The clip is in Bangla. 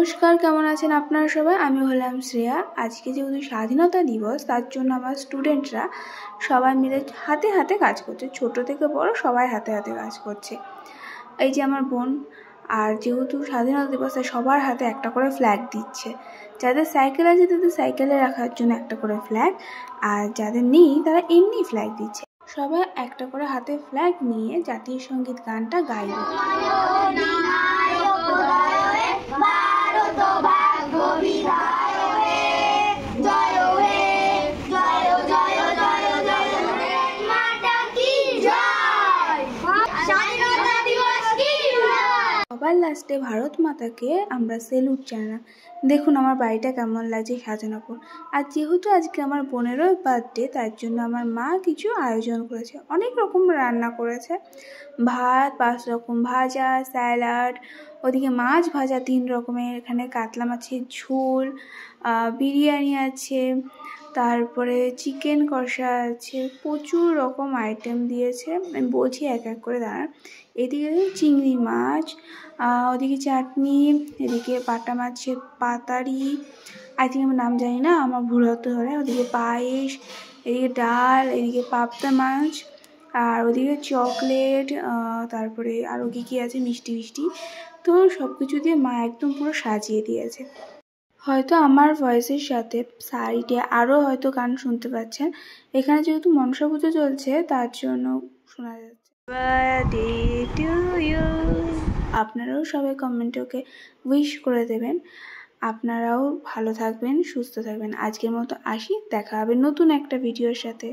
नमस्कार केमन आছেন আপনারা সবাই। আমি হলাম শ্রেয়া। আজকে যেহেতু স্বাধীনতা দিবস তার জন্য আমার স্টুডেন্টরা সবাই মিলে হাতে হাতে কাজ করছে, ছোট থেকে বড় সবাই হাতে হাতে কাজ করছে। এই যে আমার বোন, আর যেহেতু স্বাধীনতা দিবস তাই সবার হাতে একটা করে ফ্ল্যাগ দিচ্ছে। যাদের সাইকেল আছে তাদের সাইকেলে রাখার জন্য একটা করে ফ্ল্যাগ, আর যাদের নেই তারা এমনি ফ্ল্যাগ দিচ্ছে। সবাই একটা করে হাতে ফ্ল্যাগ নিয়ে জাতীয় সঙ্গীত গানটা গাইবে। সবার লাস্টে ভারত মাতাকে আমরা সেলুট জানালাম। দেখুন আমার বাড়িটা কেমন লাগছে সাজানো পর। আর যেহেতু আজকে আমার বোনেরও বার্থডে তার জন্য আমার মা কিছু আয়োজন করেছে, অনেক রকম রান্না করেছে। ভাত, 5 রকম ভাজা, স্যালাড, ওদিকে মাছ ভাজা 3 রকমের, এখানে কাতলা মাছের ঝোল, বিরিয়ানি আছে, তারপরে চিকেন কষা আছে, প্রচুর রকম আইটেম দিয়েছে। আমি বলছি এক এক করে দাঁড়ান। এদিকে চিংড়ি মাছ, ওদিকে চাটনি, এদিকে বাটা মাছের পাতারি, আই থিঙ্ক আমার নাম জানি না, আমার ভুল হতে পারে। ওদিকে পায়েস, এদিকে ডাল, এদিকে পাবদা মাছ, আর ওদিকে চকলেট, তারপরে আরও কী আছে মিষ্টি মিষ্টি। তো সব কিছু দিয়ে মা একদম পুরো সাজিয়ে দিয়েছে। হয়তো আমার ভয়েসের সাথে সাইডে আরও হয়তো গান শুনতে পাচ্ছেন। এখানে যেহেতু মনসা পুজো চলছে তার জন্য শোনা যাচ্ছে। Birthday to you. আপনারাও সবাই কমেন্টে ওকে উইশ করে দেবেন। আপনারাও ভালো থাকবেন, সুস্থ থাকবেন। আজকের মতো আসি, দেখা হবে নতুন একটা ভিডিওর সাথে।